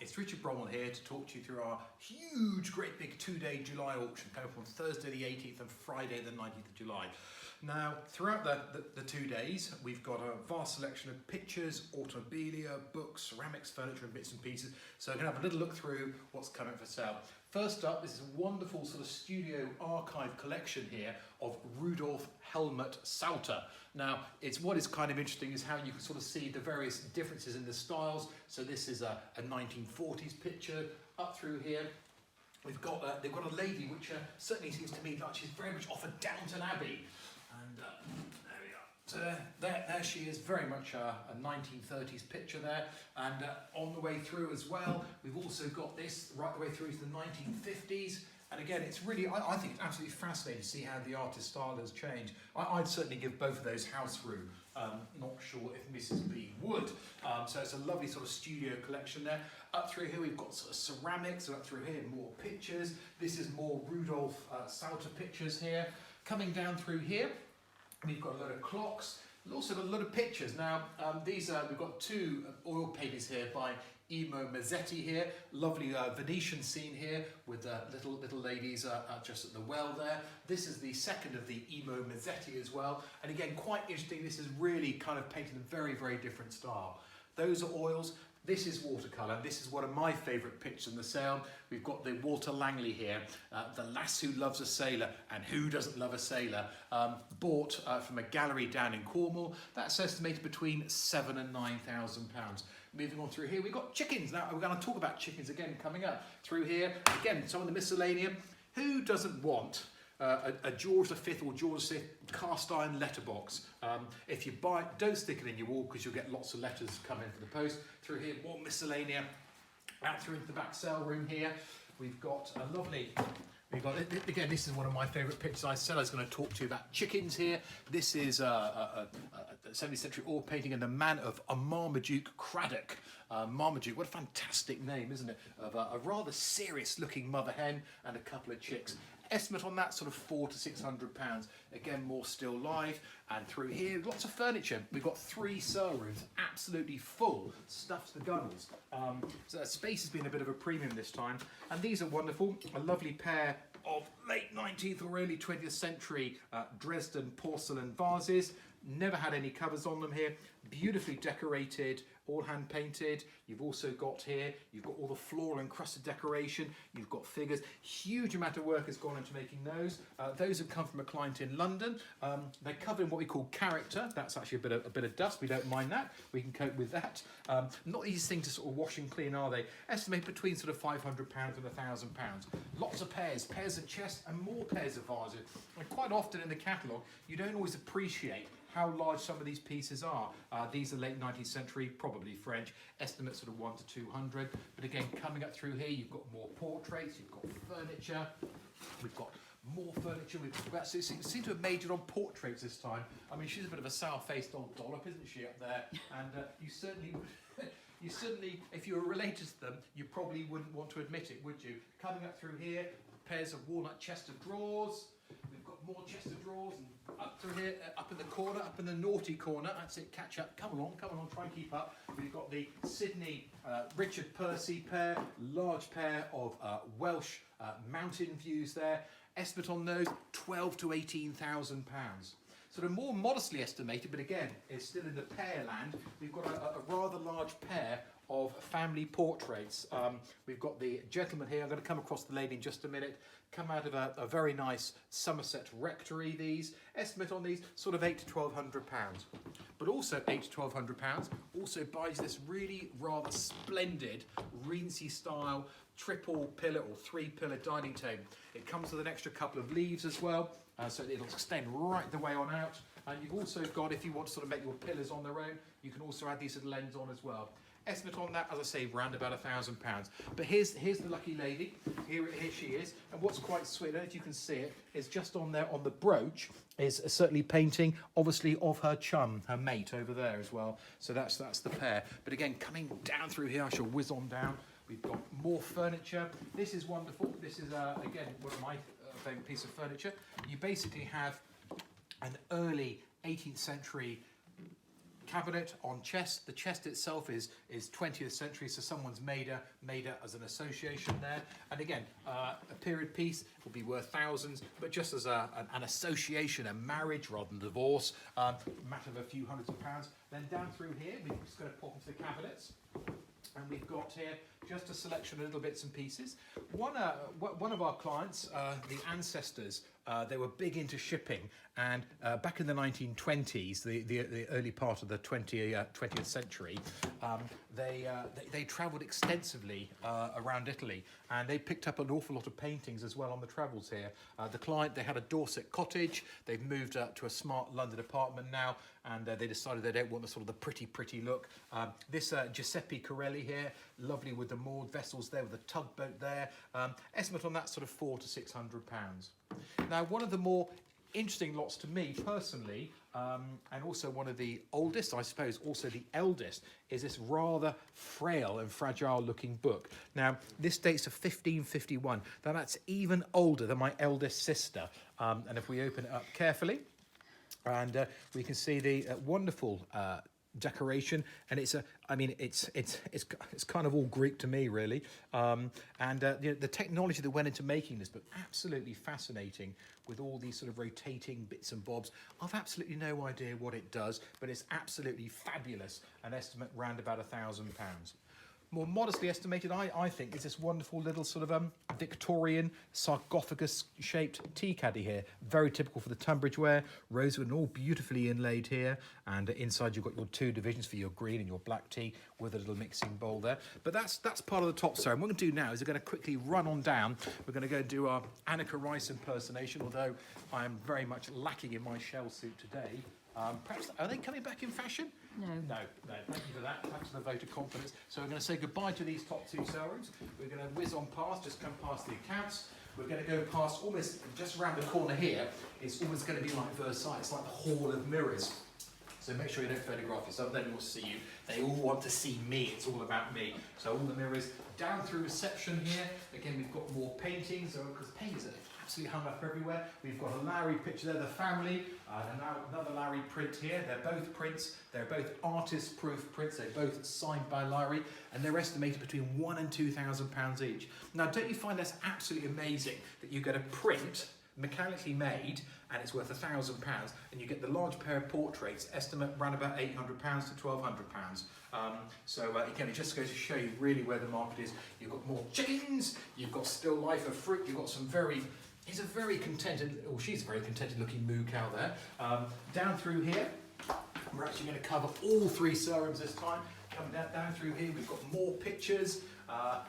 It's Richard Bromwell here to talk to you through our huge, great big 2-day July auction coming up on Thursday the 18th and Friday the 19th of July. Now, throughout the 2 days, we've got a vast selection of pictures, automobilia, books, ceramics, furniture and bits and pieces. So I'm going to have a little look through what's coming for sale. First up, this is a wonderful sort of studio archive collection here of Rudolf Helmut Sauter. Now, what is kind of interesting is how you can sort of see the various differences in the styles. So this is a 1940s picture up through here. They've got a lady which certainly seems to me like she's very much off of Downton Abbey. And there we are. So there she is, very much a 1930s picture there. And on the way through as well, we've also got this right the way through to the 1950s. And again, it's really, I think it's absolutely fascinating to see how the artist's style has changed. I'd certainly give both of those house through. Not sure if Mrs. B would. So it's a lovely sort of studio collection there. Up through here, we've got sort of ceramics. And up through here, more pictures. This is more Rudolf Sauter pictures here. Coming down through here, we've got a lot of clocks. We've also got a lot of pictures. Now, we've got two oil paintings here by Imo Mazzetti here. Lovely Venetian scene here with little ladies just at the well there. This is the second of the Imo Mazzetti as well. And again, quite interesting. This is really kind of painted in a very, very different style. Those are oils. This is watercolour. This is one of my favourite pictures in the sale. We've got the Walter Langley here, The Lass Who Loves a Sailor, and who doesn't love a sailor? Bought from a gallery down in Cornwall. That's estimated between £7,000 and £9,000. Moving on through here, we've got chickens. Now, we're going to talk about chickens again coming up. Through here, again, some of the miscellaneous. Who doesn't want a George V or George VI cast iron letterbox? If you buy it, don't stick it in your wall because you'll get lots of letters come in for the post. Through here, more miscellaneous. Out through into the back cell room here, we've got a lovely. Again, this is one of my favourite pictures. I said I was going to talk to you about chickens here. This is a 17th century oil painting in the man of Marmaduke Craddock. Marmaduke, what a fantastic name, isn't it? Of a rather serious looking mother hen and a couple of chicks. Estimate on that sort of £400 to £600. Again, more still live. And through here, lots of furniture. We've got 3 cell rooms, absolutely full, stuffed to the gunnels. So space has been a bit of a premium this time. And these are wonderful. A lovely pair of late 19th or early 20th century Dresden porcelain vases. Never had any covers on them here. Beautifully decorated, all hand painted. You've also got here, you've got all the floral encrusted decoration. You've got figures. Huge amount of work has gone into making those. Those have come from a client in London. They're covered in what we call character. That's actually a bit of dust. We don't mind that. We can cope with that. Not the easiest thing to sort of wash and clean, are they? Estimate between sort of £500 and £1,000. Lots of pairs of chests and more pairs of vases. And quite often in the catalogue, you don't always appreciate how large some of these pieces are. These are late 19th century, probably French, estimate sort of 1 to 200. But again, coming up through here, you've got more portraits, you've got furniture, we've got more furniture. It seems to have majored on portraits this time. I mean, she's a bit of a sour-faced old dollop, isn't she, up there? And you certainly, if you were related to them, you probably wouldn't want to admit it, would you? Coming up through here, pairs of walnut chest of drawers. We've got more chest of drawers, and up through here, up in the corner, up in the naughty corner. That's it, catch up. Come along, try and keep up. We've got the Sydney Richard Percy pair, large pair of Welsh mountain views there. Estimate on those, £12,000 to £18,000. Sort of more modestly estimated, but again, it's still in the pair land. We've got a rather large pair of family portraits. We've got the gentleman here. I'm going to come across the lady in just a minute. Come out of a very nice Somerset rectory, these. Estimate on these, sort of £800 to £1,200. But also £800 to £1,200 also buys this really rather splendid Regency style triple pillar or 3-pillar dining table. It comes with an extra couple of leaves as well, so it'll extend right the way on out. And you've also got, if you want to sort of make your pillars on their own, you can also add these little ends on as well. Estimate on that, as I say, round about £1,000. But here's the lucky lady. Here she is. And what's quite sweet, I don't know if you can see it, is just on there on the brooch is certainly painting, obviously, of her chum, her mate over there as well. So that's the pair. But again, coming down through here, I shall whiz on down. We've got more furniture. This is wonderful. This is, again, one of my favourite pieces of furniture. You basically have an early 18th century cabinet on chest. The chest itself is 20th century, so someone's made her as an association there. And again, a period piece will be worth thousands, but just as an association, a marriage rather than divorce, matter of a few hundreds of pounds. Then down through here, we're just going to pop into the cabinets. And we've got here just a selection of little bits and pieces. One of our clients, the ancestors, they were big into shipping, and back in the 1920s, the early part of the 20th century, they travelled extensively around Italy, and they picked up an awful lot of paintings as well on the travels here. The client, they had a Dorset cottage. They've moved to a smart London apartment now, and they decided they don't want the sort of the pretty look. This Giuseppe Corelli here, lovely with the moored vessels there, with the tugboat there. Estimate on that sort of £400 to £600. Now, one of the more interesting lots to me personally, and also one of the oldest, I suppose also the eldest, is this rather frail and fragile looking book. Now, this dates to 1551. Now, that's even older than my eldest sister. And if we open it up carefully, and we can see the wonderful decoration, and it's kind of all Greek to me, really. The technology that went into making this book, absolutely fascinating, with all these sort of rotating bits and bobs. I've absolutely no idea what it does, but it's absolutely fabulous. An estimate round about £1,000. More modestly estimated, I think, is this wonderful little sort of Victorian sarcophagus-shaped tea caddy here. Very typical for the Tunbridge ware. Rosewood and all beautifully inlaid here. And inside you've got your two divisions for your green and your black tea with a little mixing bowl there. But that's part of the top serum. What we're going to do now is we're going to quickly run on down. We're going to go and do our Anneka Rice impersonation, although I am very much lacking in my shell suit today. Perhaps, are they coming back in fashion? No. Thank you for that. Thanks for the vote of confidence. So we're going to say goodbye to these top two serums. We're going to whiz on past, just come past the accounts. We're going to go past almost just around the corner here. It's almost going to be like Versailles. It's like the Hall of Mirrors. So make sure you don't photograph yourself. They all see you. They all want to see me. It's all about me. So all the mirrors down through reception here. Again, we've got more paintings, because paintings are absolutely hung up everywhere. We've got a Lowry picture there, the family, and now another Lowry print here. They're both prints. They're both artist-proof prints. They're both signed by Lowry, and they're estimated between £1,000 and £2,000 each. Now, don't you find that's absolutely amazing that you get a print mechanically made and it's worth £1,000, and you get the large pair of portraits, estimate around about £800 to £1,200. Again, it just goes to show you really where the market is. You've got more chickens, you've got still life of fruit, you've got some she's a very contented looking moo cow there. Down through here, we're actually going to cover all three serums this time. Coming down through here, we've got more pictures.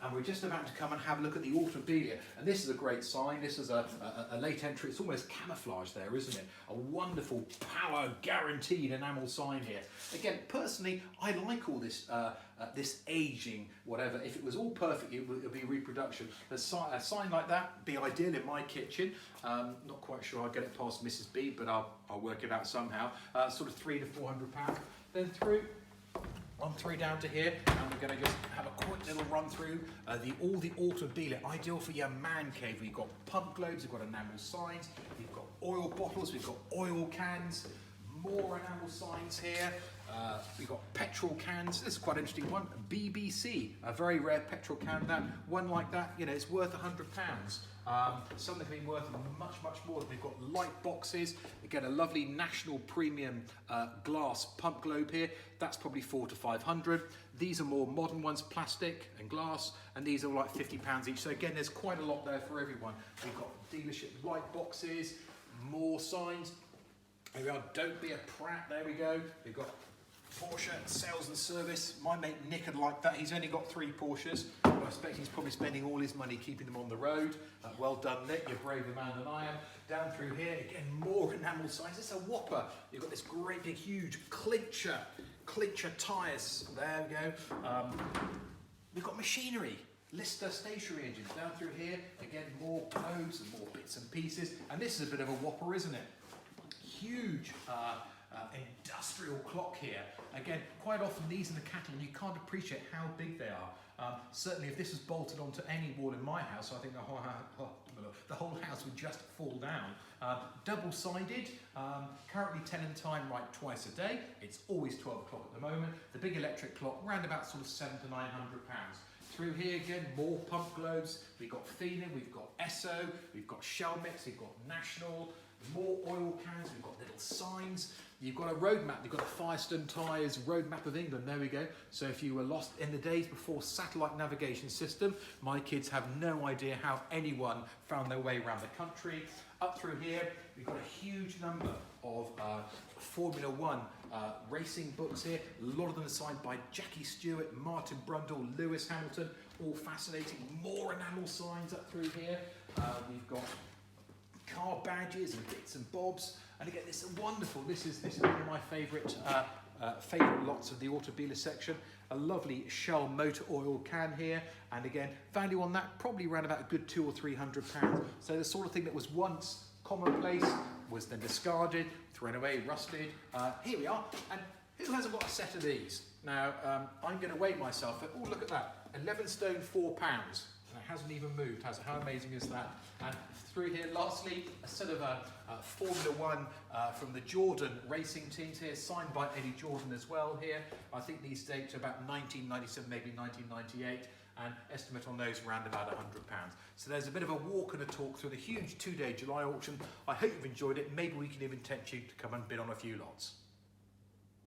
And we're just about to come and have a look at the Autobelia. And this is a great sign. This is a late entry. It's almost camouflage there, isn't it? A wonderful power guaranteed enamel sign here. Again, personally, I like all this this aging, whatever. If it was all perfect, it would be reproduction. A sign like that would be ideal in my kitchen. Not quite sure I'll get it past Mrs. B, but I'll work it out somehow. Sort of £300 to £400. Then on through down to here, and we're going to just have a quick little run through all the Autobelia, ideal for your man cave. We've got pump globes, we've got enamel signs, we've got oil bottles, we've got oil cans, more enamel signs here. We've got petrol cans. This is quite an interesting one. BBC, a very rare petrol can. That one like that, it's worth £100. Some that can be worth much more. We've got light boxes. Again, a lovely national premium glass pump globe here. That's probably £400 to £500. These are more modern ones, plastic and glass, and these are like £50 each. So again, there's quite a lot there for everyone. We've got dealership light boxes, more signs. Here we are, don't be a prat. There we go. We've got Porsche sales and service. My mate Nick would like that. He's only got 3 Porsches, but I expect he's probably spending all his money keeping them on the road. Well done, Nick. You're a braver man than I am. Down through here, again, more enamel signs. It's a whopper. You've got this great big huge clincher tyres. There we go. We've got machinery. Lister stationary engines. Down through here, again, more globes and more bits and pieces. And this is a bit of a whopper, isn't it? Huge industrial clock here. Again, quite often these in the catalogue, you can't appreciate how big they are. Certainly if this was bolted onto any wall in my house, I think the whole house would just fall down. Double-sided, currently 10 and time right twice a day. It's always 12 o'clock at the moment. The big electric clock, round about sort of £700 to £900. Through here again, more pump globes. We've got Fina, we've got Esso, we've got Shellmix, we've got National, more oil cans, we've got little signs. You've got a road map, you've got a Firestone Tyres road map of England, there we go. So if you were lost in the days before satellite navigation system, my kids have no idea how anyone found their way around the country. Up through here, we've got a huge number of Formula One racing books here. A lot of them are signed by Jackie Stewart, Martin Brundle, Lewis Hamilton, all fascinating. More enamel signs up through here. We've got car badges and bits and bobs. And again, this is wonderful. This is one of my favourite lots of the Autobila section. A lovely Shell motor oil can here, and again, value on that probably around about a good £200 or £300. So the sort of thing that was once commonplace was then discarded, thrown away, rusted. Here we are, and who hasn't got a set of these? Now, I'm going to weigh myself. Oh, look at that, 11 stone, 4 pounds. And it hasn't even moved, has it? How amazing is that? And through here, lastly, a set of Formula One from the Jordan racing teams here, signed by Eddie Jordan as well here. I think these date to about 1997, maybe 1998, and estimate on those around about £100. So there's a bit of a walk and a talk through the huge 2-day July auction. I hope you've enjoyed it. Maybe we can even tempt you to come and bid on a few lots.